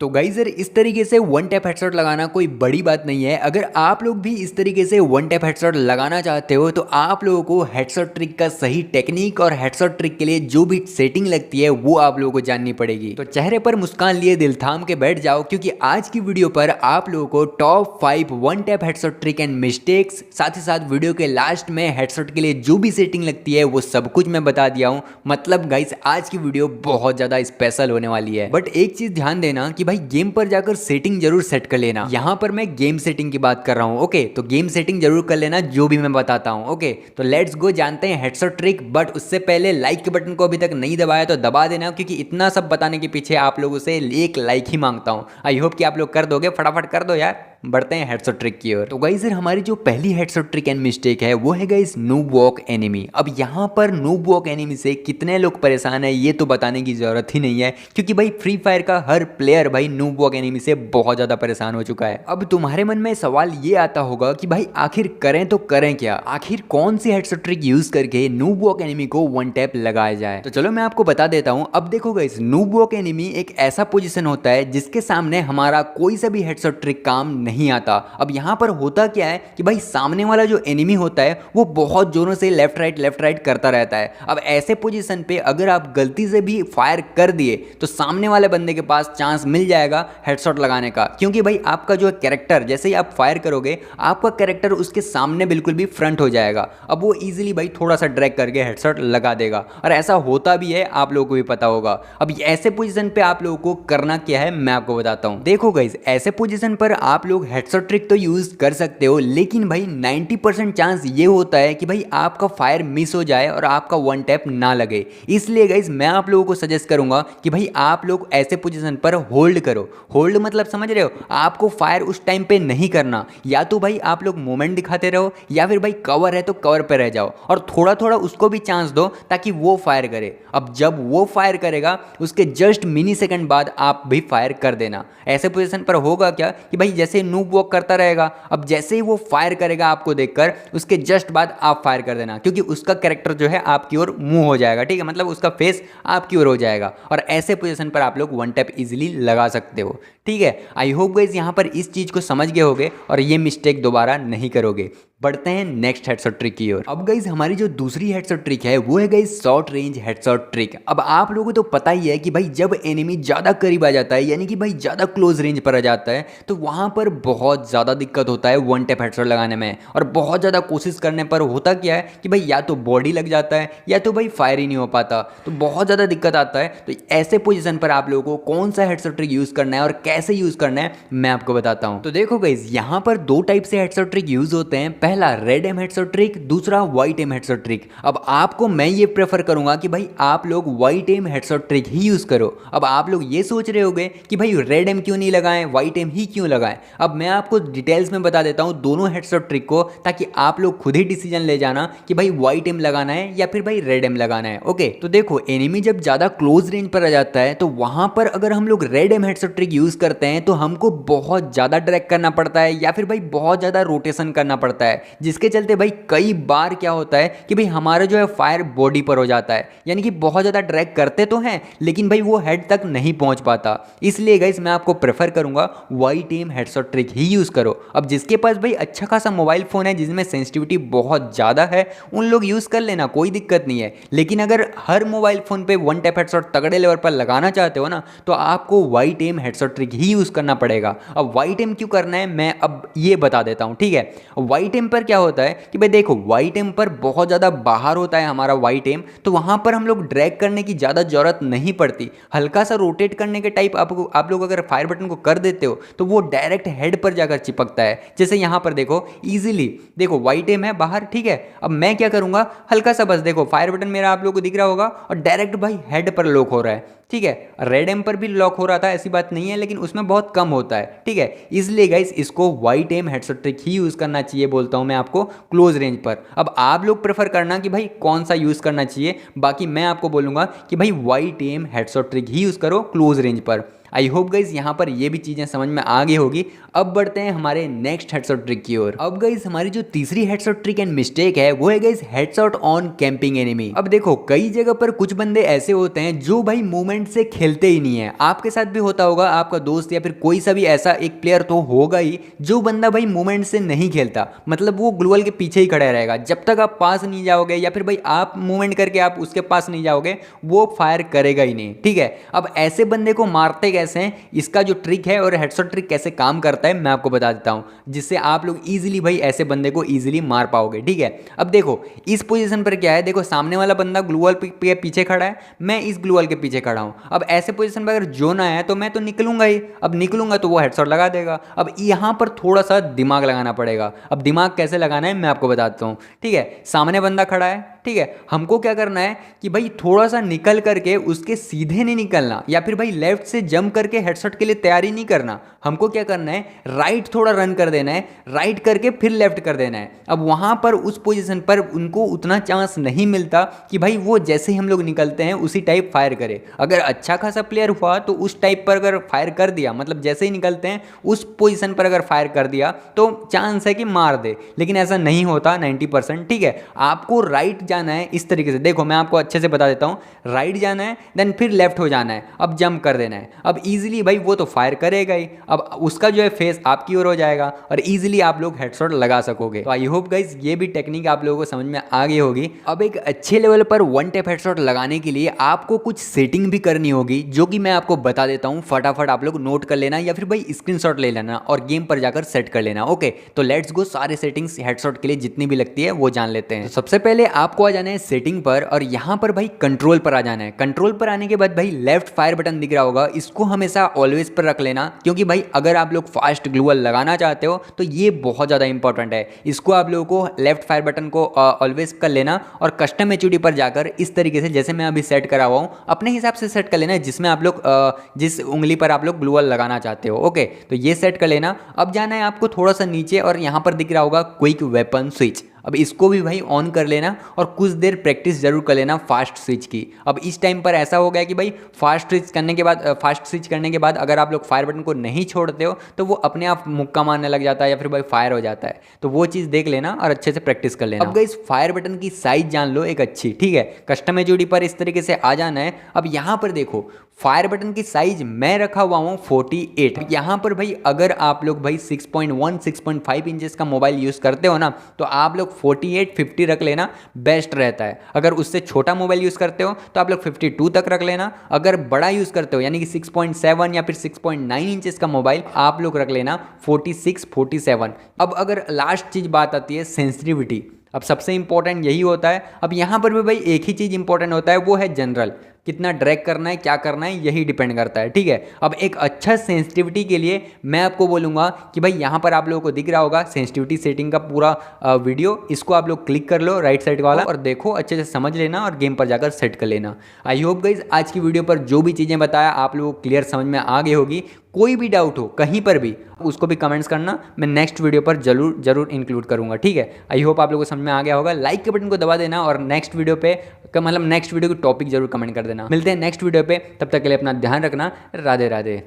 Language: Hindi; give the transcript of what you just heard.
तो गाइस यार इस तरीके से वन टैप हेडशॉट लगाना कोई बड़ी बात नहीं है। अगर आप लोग भी इस तरीके से वन टैप हेडशॉट लगाना चाहते हो तो आप लोगों को हेडशॉट ट्रिक का सही टेक्निक और हेडशॉट ट्रिक के लिए जो भी सेटिंग लगती है वो आप लोगों को जाननी पड़ेगी। तो चेहरे पर मुस्कान लिए दिल थाम के बैठ जाओ, क्योंकि आज की वीडियो पर आप लोगों को top 5 one tap headshot trick and mistakes, साथ ही साथ वीडियो के लास्ट में हेडशॉट के लिए जो भी सेटिंग लगती है वो सब कुछ मैं बता दिया हूँ। मतलब गाइस आज की वीडियो बहुत ज्यादा स्पेशल होने वाली है। बट एक चीज ध्यान देना कि भाई गेम पर जाकर सेटिंग जरूर सेट कर लेना। यहाँ पर मैं गेम सेटिंग की बात कर रहा हूँ। ओके, तो गेम सेटिंग जरूर कर लेना जो भी मैं बताता हूँ। ओके, तो लेट्स गो, जानते हैं हेडशॉट ट्रिक। बट उससे पहले लाइक के बटन को अभी तक नहीं दबाया तो दबा देना, क्योंकि इतना सब बताने के पीछे आप लोगों से एक लाइक ही मांगता हूँ। आई होप कि आप लोग कर दोगे, फटाफट कर दो यार। बढ़ते हैं हेडशॉट ट्रिक की ओर। तो गाइस यार हमारी जो पहली हेडशॉट ट्रिक एंड मिस्टेक है वो है गाइस नूब वॉक एनिमी। अब यहाँ पर नूब वॉक एनिमी से कितने लोग परेशान है ये तो बताने की जरूरत ही नहीं है, क्योंकि भाई फ्री फायर का हर प्लेयर भाई नूब वॉक एनिमी से बहुत ज्यादा परेशान हो चुका है। अब तुम्हारे मन में सवाल ये आता होगा कि भाई आखिर करें तो करें क्या, आखिर कौन सी हेडशॉट ट्रिक यूज करके नूब वॉक एनिमी को वन टैप लगाया जाए। तो चलो मैं आपको बता देता हूँ। अब देखो गाइस, नूब वॉक एनिमी एक ऐसा पोजीशन होता है जिसके सामने हमारा कोई सा भी हेडशॉट ट्रिक काम नहीं आता। अब यहाँ पर होता क्या है कि भाई सामने वाला जो एनिमी होता है वो बहुत जोरों से लेफ्ट राइट करता रहता है। अब ऐसे पोजीशन पे अगर आप गलती से भी फायर कर दिए तो सामने वाले बंदे के पास चांस मिल जाएगा हेडशॉट लगाने का, क्योंकि भाई आपका जो कैरेक्टर जैसे ही आप फायर करोगे आपका कैरेक्टर उसके सामने बिल्कुल भी फ्रंट हो जाएगा। अब वो इजीली भाई थोड़ा सा ड्रैग करके हेडशॉट लगा देगा, और ऐसा होता भी है, आप लोगों को भी पता होगा। अब ऐसे पोजीशन पे आप लोगों को करना क्या है मैं आपको बताता हूं। देखो गाइस, ऐसे पोजीशन पर आप लोग हेडशॉट ट्रिक तो यूज कर सकते हो, लेकिन भाई 90% चांस ये होता है कि भाई आपका फायर मिस हो जाए और आपका वन टैप ना लगे। इसलिए गाइस मैं आप लोगों को सजेस्ट करूंगा कि भाई आप लोग ऐसे पोजीशन पर होल्ड करो। होल्ड मतलब समझ रहे हो, आपको फायर उस टाइम पे नहीं करना। या तो भाई आप लोग मोमेंट दिखाते रहो, या फिर भाई कवर है तो कवर पे रह जाओ और थोड़ा थोड़ा उसको भी चांस दो ताकि वो फायर करे। अब जब वो फायर करेगा उसके जस्ट मिनी सेकंड बाद आप भी फायर कर देना। ऐसे पोजीशन पर होगा क्या कि भाई जैसे नूब वॉक करता रहेगा, अब जैसे ही वो फायर करेगा आपको देखकर उसके जस्ट बाद आप फायर कर देना, क्योंकि उसका कैरेक्टर जो है आपकी ओर मूव हो जाएगा। ठीक है, मतलब उसका फेस आपकी ओर हो जाएगा, और ऐसे पोजीशन पर आप लोग वन टैप इजीली लगा सकते हो। ठीक है, आई होप गाइस यहाँ पर इस चीज को समझ गए होगे और ये मिस्टेक दोबारा नहीं करोगे। बढ़ते हैं नेक्स्ट हेडशॉट ट्रिक की ओर। अब गाइस हमारी जो दूसरी हेडशॉट ट्रिक है वो है guys short range headshot trick. अब आप लोगों को तो पता ही है कि भाई जब एनिमी ज्यादा करीब आ जाता है, यानी कि भाई ज्यादा क्लोज रेंज पर आ जाता है, तो वहां पर बहुत ज्यादा दिक्कत होता है वन टैप हेडशॉट लगाने में। और बहुत ज्यादा कोशिश करने पर होता क्या है कि भाई या तो बॉडी लग जाता है या तो भाई फायर ही नहीं हो पाता, तो बहुत ज्यादा दिक्कत आता है। तो ऐसे पोजीशन पर आप लोगों को कौन सा हेडशॉट ट्रिक यूज करना है और कैसे यूज करना है मैं आपको बताता हूं। तो देखो गाइस, यहाँ पर दो टाइप से हेडशॉट ट्रिक यूज होते हैं। पहला रेड एम हेडशॉट ट्रिक, दूसरा व्हाइट एम हेडशॉट ट्रिक। अब आपको मैं ये प्रेफर करूंगा कि भाई आप लोग व्हाइट एम हेडशॉट ट्रिक ही यूज करो। अब आप लोग ये सोच रहे होंगे कि भाई रेड एम क्यों नहीं लगाएं, व्हाइट एम ही क्यों लगाएं। अब मैं आपको डिटेल्स में बता देता हूं दोनों हेडशॉट ट्रिक को, ताकि आप लोग खुद ही डिसीजन ले जाना कि भाई व्हाइट एम लगाना है या फिर भाई रेड एम लगाना है। ओके, तो देखो एनिमी जब ज्यादा क्लोज रेंज पर आ जाता है तो वहां पर अगर हम लोग red aim headshot trick use करते हैं तो हमको बहुत ज्यादा ड्रैग करना पड़ता है, या फिर भाई बहुत ज्यादा रोटेशन करना पड़ता है, जिसके चलते भाई कई बार क्या होता है कि भाई हमारा जो है फायर बॉडी पर हो जाता है, यानी कि बहुत ज्यादा ड्रैग करते तो हैं लेकिन भाई वो हेड तक नहीं पहुंच पाता। इसलिए गाइस मैं आपको प्रेफर करूंगा व्हाइट एम हेडशॉट ट्रिक ही यूज करो। अब जिसके पास भाई अच्छा खासा मोबाइल फोन है जिसमें सेंसिटिविटी बहुत ज्यादा है, उन लोग यूज कर लेना, कोई दिक्कत नहीं है। लेकिन अगर हर मोबाइल फोन पे वन टैप हेडशॉट तगड़े लेवल पर लगाना चाहते हो ना, तो आपको व्हाइट एम हेडशॉट ट्रिक ही यूज करना पड़ेगा। अब व्हाइट एम क्यों करना है मैं अब ये बता देता हूं। ठीक है, व्हाइट एम पर क्या होता है कि भाई देखो व्हाइट एम पर बहुत ज़्यादा बाहर होता है हमारा व्हाइट एम, तो वहाँ पर हम लोग ड्रैग करने की ज़्यादा ज़रूरत नहीं पड़ती। हल्का सा रोटेट करने के टाइप आप लोग अगर फायर बटन को कर देते हो तो वो डायरेक्ट हेड पर जाकर चिपकता है। जैसे यहाँ पर देखो इजीली, देखो व्हाइट एम है बाहर। ठीक है, अब मैं क्या करूँगा, हल्का सा बस देखो फायर बटन मेरा आप लोग को दिख रहा होगा और डायरेक्ट भाई हेड पर लॉक हो रहा है। ठीक है, रेड एम पर भी लॉक हो रहा था, ऐसी बात नहीं है, लेकिन उसमें बहुत कम होता है। ठीक है, इसलिए गाइस इसको व्हाइट एम हेडशॉट ट्रिक ही यूज करना चाहिए बोलता हूं मैं आपको क्लोज रेंज पर। अब आप लोग प्रेफर करना कि भाई कौन सा यूज करना चाहिए, बाकी मैं आपको बोलूंगा कि भाई व्हाइट एम हेडशॉट ट्रिक ही यूज करो क्लोज रेंज पर। आई होप गाइज यहाँ पर ये भी चीज़ें समझ में आ गई होगी। अब बढ़ते हैं हमारे नेक्स्ट हेडशॉट ट्रिक की ओर। अब गाइज हमारी जो तीसरी हेडशॉट ट्रिक एंड मिस्टेक है वो है guys headshot on camping enemy. अब देखो कई जगह पर कुछ बंदे ऐसे होते हैं जो भाई मूवमेंट से खेलते ही नहीं है, आपके साथ भी होता होगा, आपका दोस्त या फिर कोई सा भी ऐसा एक प्लेयर तो होगा ही जो बंदा भाई मूवमेंट से नहीं खेलता, मतलब वो ग्लूवल के पीछे ही खड़ा रहेगा। जब तक आप पास नहीं जाओगे या फिर भाई आप मूवमेंट करके आप उसके पास नहीं जाओगे वो फायर करेगा ही नहीं, ठीक है। अब ऐसे बंदे को मारते कैसे हैं, इसका जो ट्रिक है और हेडशॉट ट्रिक कैसे काम करता है मैं आपको बता देता हूं, जिससे आप लोग इजीली भाई ऐसे बंदे को इजीली मार पाओगे, ठीक है। अब देखो इस पोजीशन पर क्या है, देखो सामने वाला बंदा ग्लूवल के पीछे खड़ा है, मैं इस ग्लूवल के पीछे खड़ा हूं। अब ऐसे पोजीशन पर अगर जोन आया है तो मैं तो निकलूंगा ही, अब निकलूंगा तो वो हेडशॉट लगा देगा। अब यहां पर थोड़ा सा दिमाग लगाना पड़ेगा। अब दिमाग कैसे लगाना है मैं आपको बताता हूं, ठीक है। सामने बंदा खड़ा है, ठीक है, हमको क्या करना है कि भाई थोड़ा सा निकल करके उसके सीधे नहीं निकलना या फिर भाई लेफ्ट से जंप करके हेडशॉट के लिए तैयारी नहीं करना। हमको क्या करना है, राइट थोड़ा रन कर देना है, राइट करके फिर लेफ्ट कर देना है। अब वहां पर उस पोजीशन पर उनको उतना चांस नहीं मिलता कि भाई वो जैसे ही हम लोग निकलते हैं उसी टाइप फायर करे। अगर अच्छा खासा प्लेयर हुआ तो उस टाइप पर अगर फायर कर दिया, मतलब जैसे ही निकलते हैं उस पोजीशन पर अगर फायर कर दिया तो चांस है कि मार दे, लेकिन ऐसा नहीं होता 90%, ठीक है। आपको राइट जाना है इस तरीके से, देखो मैं आपको अच्छे से बता देता हूं, राइट जाना है देन फिर लेफ्ट हो जाना है, अब जंप कर देना है। अब इजीली भाई वो तो फायर करेगा ही, अब उसका जो है फेस आपकी ओर हो जाएगा और इजीली आप लोग हेडशॉट लगा सकोगे। तो आई होप गाइस ये भी टेक्निक आप लोगों को समझ में आ गई होगी। अब एक अच्छे लेवल पर वन टैप हेडशॉट लगाने के लिए आपको कुछ सेटिंग भी करनी होगी जो कि मैं आपको बता देता हूं, फटाफट आप लोग नोट कर लेना या फिर भाई स्क्रीनशॉट ले लेना और गेम पर जाकर सेट कर लेना। ओके तो लेट्स गो, सारे सेटिंग्स हेडशॉट के लिए जितनी भी लगती है वो जान लेते हैं। तो सबसे पहले आपको आ जाना है सेटिंग पर और यहां पर भाई कंट्रोल पर आ जाना है। कंट्रोल पर आने के बाद भाई लेफ्ट फायर बटन दिख रहा होगा, इसको हमेशा ऑलवेज पर रख लेना, क्योंकि भाई अगर आप लोग फास्ट ग्लूवल लगाना चाहते हो तो ये बहुत ज़्यादा इंपॉर्टेंट है। इसको आप लोगों को लेफ्ट फायर बटन को ऑलवेज कर लेना और कस्टम एचयूडी पर जाकर इस तरीके से जैसे मैं अभी सेट करा हुआ हूँ अपने हिसाब से सेट कर लेना, जिसमें आप लोग जिस उंगली पर आप लोग ग्लूवल लगाना चाहते हो। ओके तो ये सेट कर लेना। अब जाना है आपको थोड़ा सा नीचे और यहाँ पर दिख रहा होगा क्विक वेपन स्विच, अब इसको भी भाई ऑन कर लेना और कुछ देर प्रैक्टिस जरूर कर लेना फास्ट स्विच की। अब इस टाइम पर ऐसा हो गया कि भाई फास्ट स्विच करने के बाद अगर आप लोग फायर बटन को नहीं छोड़ते हो तो वो अपने आप मुक्का मारने लग जाता है या फिर भाई फायर हो जाता है, तो वो चीज़ देख लेना और अच्छे से प्रैक्टिस कर लेना। अब गाइस फायर बटन की साइज जान लो एक अच्छी, ठीक है। कस्टम एचयूडी पर इस तरीके से आ जाना है। अब यहाँ पर देखो फायर बटन की साइज मैं रखा हुआ हूँ 48। यहाँ पर भाई अगर आप लोग भाई 6.1 6.5 इंचेस का मोबाइल यूज़ करते हो ना तो आप लोग 48 50 रख लेना बेस्ट रहता है। अगर उससे छोटा मोबाइल यूज़ करते हो तो आप लोग 52 तक रख लेना। अगर बड़ा यूज़ करते हो यानी कि 6.7 या फिर 6.9 इंचेस का मोबाइल आप लोग रख लेना 46 47। अब अगर लास्ट चीज़ बात आती है सेंसिटिविटी, अब सबसे इंपॉर्टेंट यही होता है। अब यहाँ पर भी भाई एक ही चीज़ इंपॉर्टेंट होता है, वो है जनरल, कितना ड्रैग करना है क्या करना है यही डिपेंड करता है, ठीक है। अब एक अच्छा सेंसिटिविटी के लिए मैं आपको बोलूँगा कि भाई यहाँ पर आप लोगों को दिख रहा होगा सेंसिटिविटी सेटिंग का पूरा वीडियो, इसको आप लोग क्लिक कर लो राइट साइड वाला और देखो अच्छे से समझ लेना और गेम पर जाकर सेट कर लेना। आई होप गाइज आज की वीडियो पर जो भी चीज़ें बताया आप लोगों को क्लियर समझ में आ गई होगी। कोई भी डाउट हो कहीं पर भी उसको भी कमेंट्स करना, मैं नेक्स्ट वीडियो पर जरूर इंक्लूड करूँगा, ठीक है। आई होप आप लोगों को समझ में आ गया होगा। लाइक के बटन को दबा देना और नेक्स्ट वीडियो पे मतलब नेक्स्ट वीडियो की टॉपिक जरूर कमेंट कर देना। मिलते हैं नेक्स्ट वीडियो पे, तब तक के लिए अपना ध्यान रखना। राधे राधे।